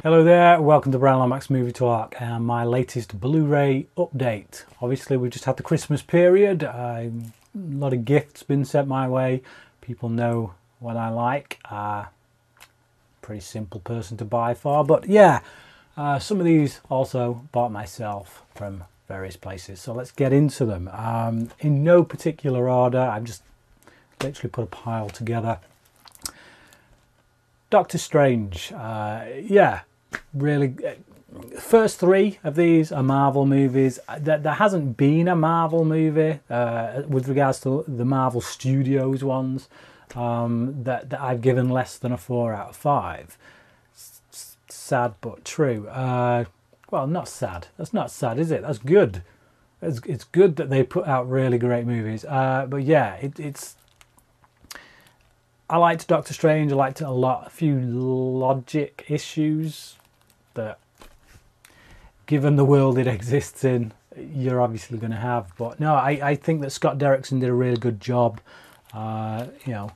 Hello there, welcome to Bryan Lomax Movie Talk and my latest Blu-ray update. Obviously we've just had the Christmas period, a lot of gifts been sent my way. People know what I like, pretty simple person to buy for, but yeah, some of these also bought myself from various places. So let's get into them. In no particular order, I've just literally put a pile together. Doctor Strange, yeah, really, first three of these are Marvel movies. There hasn't been a Marvel movie with regards to the Marvel Studios ones that I've given less than a 4 out of 5. Sad but true. Well, not sad. That's not sad, is it? That's good. It's good that they put out really great movies. But yeah, it's. I liked Doctor Strange. I liked it a lot. A few logic issues that, given the world it exists in, you're obviously going to have. But no, I think that Scott Derrickson did a really good job. You know,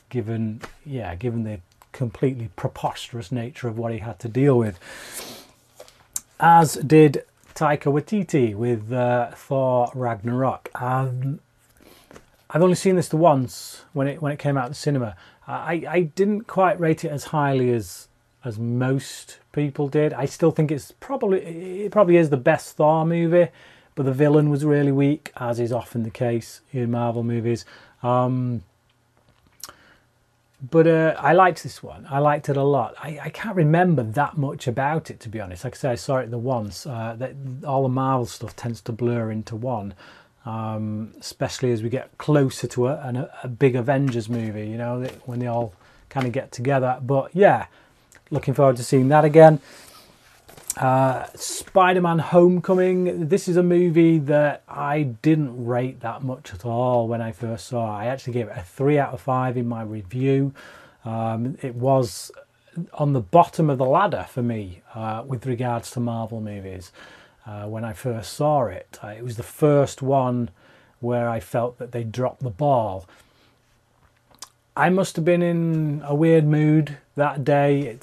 given the completely preposterous nature of what he had to deal with, as did Taika Waititi with Thor Ragnarok. I've only seen this the once when it came out in the cinema. I didn't quite rate it as highly as most people did. I still think it probably is the best Thor movie, but the villain was really weak, as is often the case in Marvel movies. But I liked this one. I liked it a lot. I can't remember that much about it, to be honest. Like I say, I saw it the once. All the Marvel stuff tends to blur into one. Especially as we get closer to a big Avengers movie, you know, when they all kind of get together. But yeah, looking forward to seeing that again. Spider-Man Homecoming. This is a movie that I didn't rate that much at all when I first saw it. I actually gave it a 3 out of 5 in my review. It was on the bottom of the ladder for me with regards to Marvel movies. When I first saw it, it was the first one where I felt that they dropped the ball. I must have been in a weird mood that day.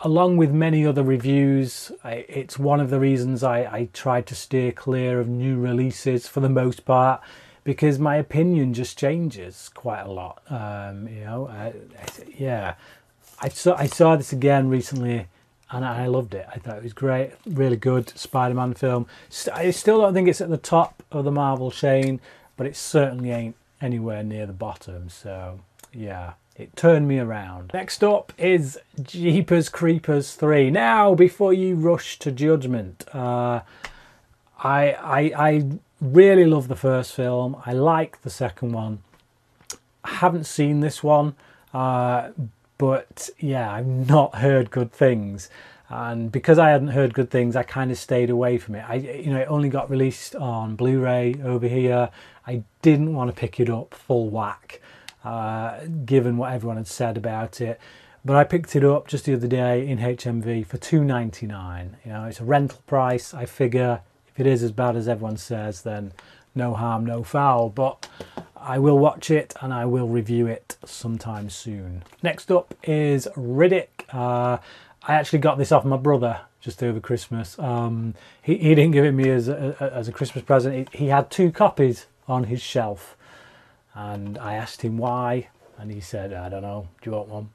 Along with many other reviews, it's one of the reasons I tried to steer clear of new releases for the most part, because my opinion just changes quite a lot. You know, yeah, I saw this again recently. And I loved it. I thought it was great, really good Spider-Man film. I still don't think it's at the top of the Marvel chain, but it certainly ain't anywhere near the bottom. So yeah, it turned me around. Next up is Jeepers Creepers 3. Now, before you rush to judgment, I really love the first film. I like the second one. I haven't seen this one. But yeah, I've not heard good things, and because I hadn't heard good things, I kind of stayed away from it. It only got released on Blu-ray over here. I didn't want to pick it up full whack, given what everyone had said about it. But I picked it up just the other day in HMV for $2.99. You know, it's a rental price. I figure if it is as bad as everyone says, then no harm, no foul. But I will watch it and I will review it sometime soon. Next up is Riddick. I actually got this off my brother just over Christmas. He didn't give it me as a Christmas present. He had 2 copies on his shelf, and I asked him why, and he said, I don't know, do you want one?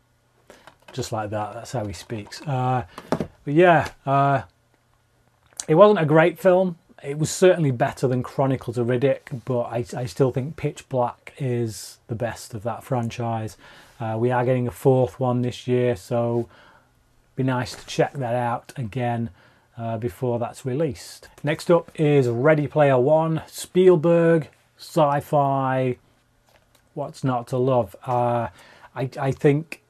Just like that, that's how he speaks. But yeah, it wasn't a great film. It was certainly better than Chronicles of Riddick, but I still think Pitch Black is the best of that franchise. We are getting a 4th one this year, so it'd be nice to check that out again before that's released. Next up is Ready Player One. Spielberg, sci-fi, what's not to love? I think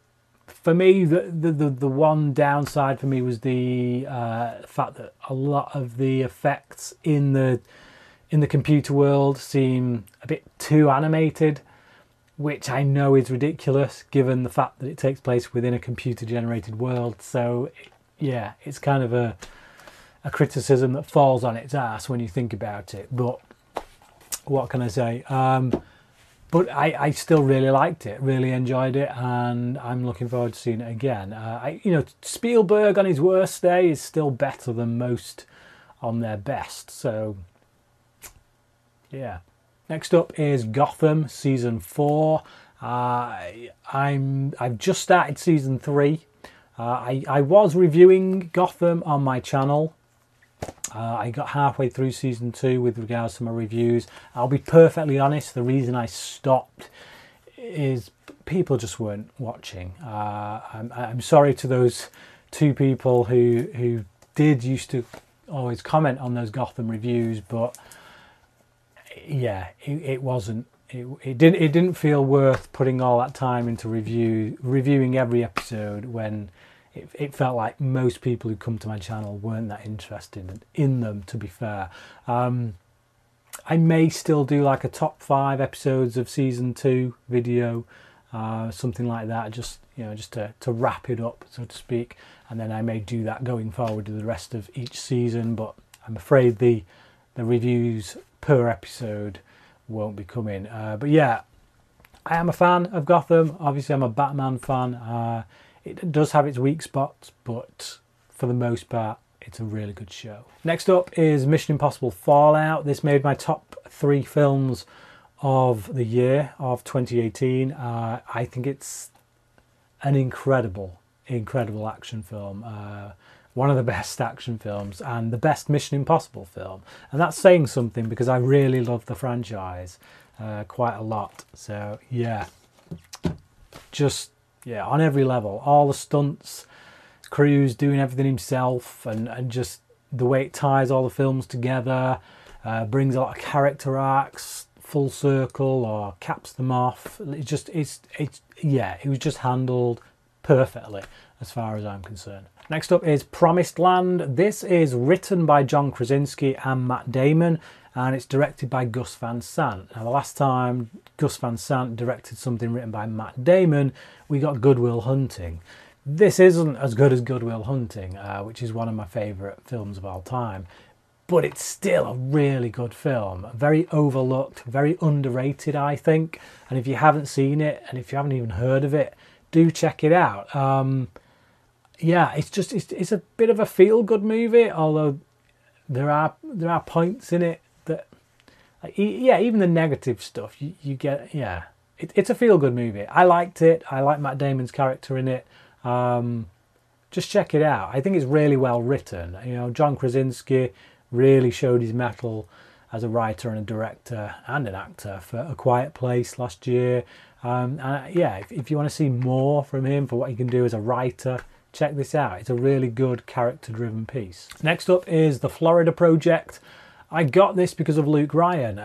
for me, the one downside for me was the fact that a lot of the effects in the computer world seem a bit too animated, which I know is ridiculous given the fact that it takes place within a computer-generated world. So yeah, it's kind of a criticism that falls on its ass when you think about it. But what can I say? But I still really liked it, really enjoyed it, and I'm looking forward to seeing it again. You know, Spielberg on his worst day is still better than most on their best. So, yeah. Next up is Gotham season 4. I've just started season 3. I was reviewing Gotham on my channel. I got halfway through season 2 with regards to my reviews. I'll be perfectly honest, the reason I stopped is people just weren't watching. I'm sorry to those 2 people who used to always comment on those Gotham reviews, but yeah, it wasn't. It didn't feel worth putting all that time into reviewing every episode when it felt like most people who come to my channel weren't that interested in them, to be fair. I may still do like a top 5 episodes of season 2 video, something like that, just to wrap it up, so to speak, and then I may do that going forward to the rest of each season. But I'm afraid the reviews per episode won't be coming. But yeah, I am a fan of Gotham. Obviously, I'm a Batman fan. It does have its weak spots, but for the most part, it's a really good show. Next up is Mission Impossible Fallout. This made my top 3 films of the year of 2018. I think it's an incredible action film. One of the best action films and the best Mission Impossible film. And that's saying something because I really love the franchise quite a lot. So yeah, yeah, on every level, all the stunts, Cruise doing everything himself, and just the way it ties all the films together, brings a lot of character arcs full circle or caps them off. It was just handled perfectly as far as I'm concerned. Next up is Promised Land. This is written by John Krasinski and Matt Damon, and it's directed by Gus Van Sant. Now, the last time Gus Van Sant directed something written by Matt Damon, we got Good Will Hunting. This isn't as good as Good Will Hunting, which is one of my favourite films of all time, but it's still a really good film. Very overlooked, very underrated, I think. And if you haven't seen it, and if you haven't even heard of it, do check it out. Yeah, it's a bit of a feel-good movie, although there are points in it that, yeah, even the negative stuff you get. Yeah, it's a feel-good movie. I liked it. I like Matt Damon's character in it. Just check it out. I think it's really well written. You know, John Krasinski really showed his mettle as a writer and a director and an actor for A Quiet Place last year. And yeah, if you want to see more from him for what he can do as a writer, check this out. It's a really good character-driven piece. Next up is The Florida Project. I got this because of Luke Ryan.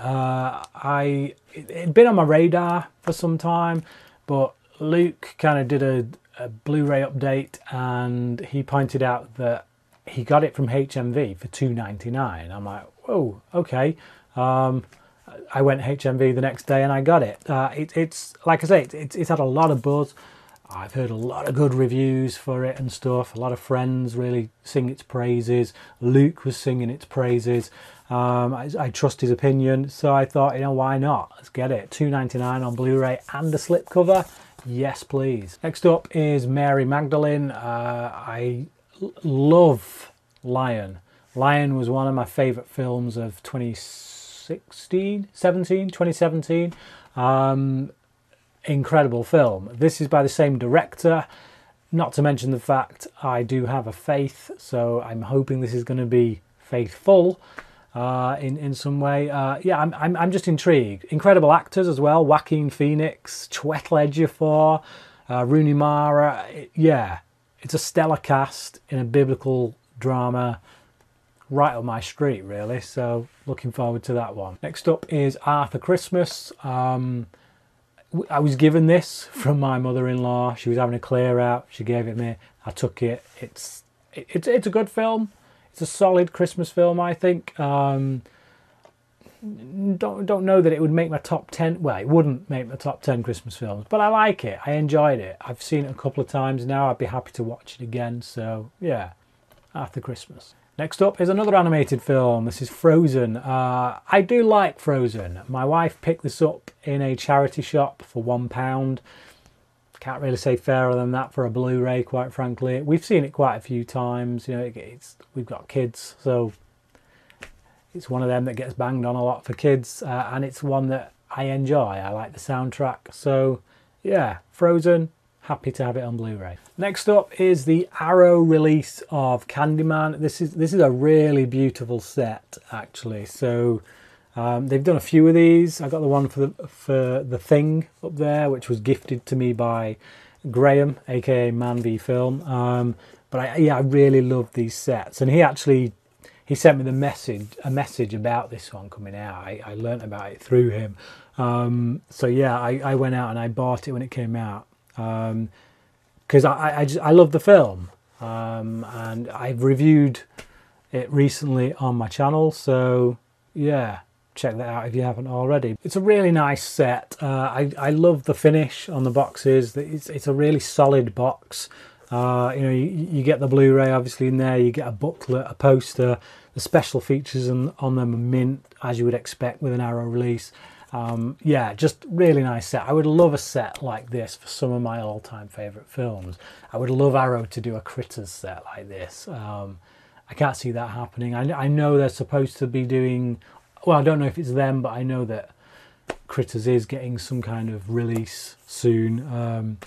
It'd been on my radar for some time, but Luke kind of did a Blu-ray update, and he pointed out that he got it from HMV for $2.99. I'm like, whoa, okay. I went HMV the next day and I got it. It's like I say, it's had a lot of buzz. I've heard a lot of good reviews for it and stuff. A lot of friends really sing its praises. Luke was singing its praises. I trust his opinion, so I thought, why not? Let's get it. $2.99 on Blu-ray and a slipcover. Yes, please. Next up is Mary Magdalene. I love Lion. Lion was one of my favourite films of 2017. Incredible film. This is by the same director, not to mention the fact I do have a faith, so I'm hoping this is going to be faithful in some way. Yeah, I'm just intrigued. Incredible actors as well. Joaquin Phoenix, Chiwetel Ejiofor, Rooney Mara. Yeah, it's a stellar cast in a biblical drama. Right up my street, really. So looking forward to that one. Next up is Arthur Christmas. I was given this from my mother-in-law. She was having a clear out. She gave it me. I took it. It's a good film. It's a solid Christmas film, I think. Don't know that it would make my top 10. Well, it wouldn't make my top 10 Christmas films, but I like it. I enjoyed it. I've seen it a couple of times now. I'd be happy to watch it again. So yeah, Arthur Christmas. Next up is another animated film. This is Frozen. I do like Frozen. My wife picked this up in a charity shop for £1. Can't really say fairer than that for a Blu-ray, quite frankly. We've seen it quite a few times. You know, we've got kids, so it's one of them that gets banged on a lot for kids, and it's one that I enjoy. I like the soundtrack. So yeah, Frozen, happy to have it on Blu-ray. Next up is the Arrow release of Candyman. This is a really beautiful set, actually. So they've done a few of these. I got the one for the Thing up there, which was gifted to me by Graham, aka Man v Film. But I really love these sets, and he sent me a message about this one coming out. I learnt about it through him. So yeah, I went out and I bought it when it came out. Because I love the film, and I've reviewed it recently on my channel, so yeah, check that out if you haven't already. It's a really nice set. I love the finish on the boxes. It's a really solid box. You know, you get the Blu-ray obviously in there, you get a booklet, a poster, the special features on them are mint, as you would expect with an Arrow release. Yeah, just really nice set. I would love a set like this for some of my all-time favourite films. I would love Arrow to do a Critters set like this. I can't see that happening. I know they're supposed to be doing... Well, I don't know if it's them, but I know that Critters is getting some kind of release soon.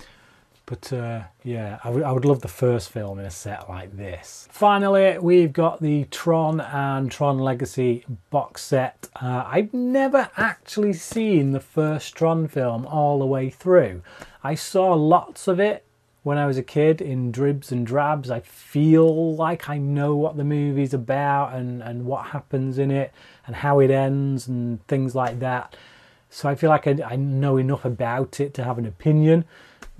Yeah, I would love the first film in a set like this. Finally, we've got the Tron and Tron Legacy box set. I've never actually seen the first Tron film all the way through. I saw lots of it when I was a kid in dribs and drabs. I feel like I know what the movie's about and what happens in it and how it ends and things like that. So I feel like I know enough about it to have an opinion.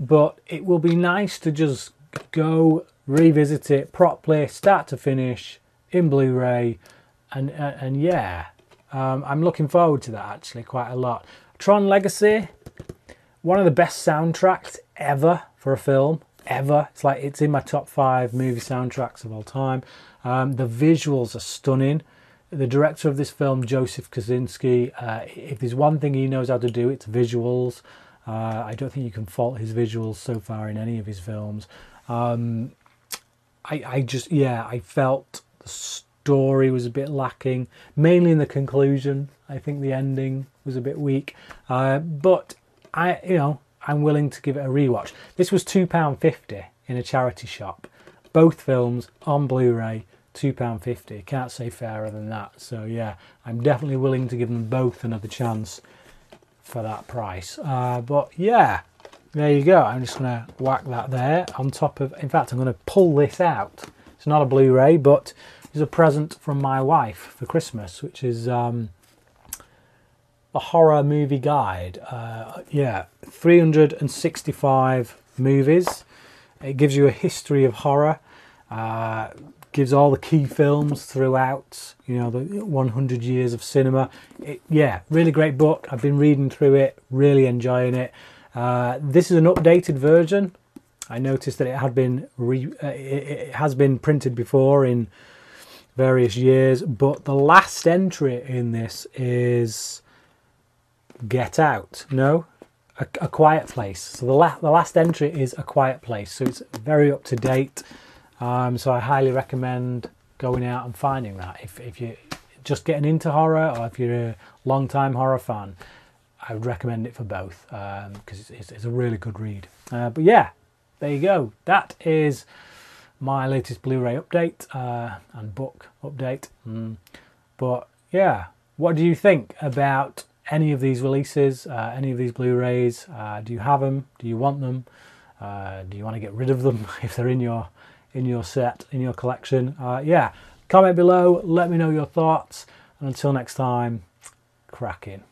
But it will be nice to just go revisit it properly, start to finish, in Blu-ray, and yeah, I'm looking forward to that actually quite a lot. Tron Legacy, one of the best soundtracks ever for a film, ever. It's like it's in my top 5 movie soundtracks of all time. The visuals are stunning. The director of this film, Joseph Kosinski, if there's one thing he knows how to do, it's visuals. I don't think you can fault his visuals so far in any of his films. I felt the story was a bit lacking, mainly in the conclusion. I think the ending was a bit weak, but I'm willing to give it a rewatch. This was £2.50 in a charity shop. Both films on Blu-ray, £2.50. Can't say fairer than that. So yeah, I'm definitely willing to give them both another chance for that price. But yeah, there you go. I'm just going to whack that there on top of... In fact, I'm going to pull this out. It's not a Blu-ray, but it's a present from my wife for Christmas, which is a horror movie guide. Yeah, 365 movies. It gives you a history of horror. Gives all the key films throughout, you know, the 100 years of cinema. Yeah, really great book. I've been reading through it, really enjoying it. This is an updated version. I noticed that it had been it has been printed before in various years, but the last entry in this is Get Out. No, a Quiet Place. So the last entry is A Quiet Place. So it's very up to date. So I highly recommend going out and finding that. If you're just getting into horror, or if you're a long-time horror fan, I would recommend it for both, because it's a really good read. But yeah, there you go. That is my latest Blu-ray update and book update. But yeah, what do you think about any of these releases, any of these Blu-rays? Do you have them? Do you want them? Do you want to get rid of them if they're in your set, in your collection? Yeah, comment below, let me know your thoughts, and until next time, cracking.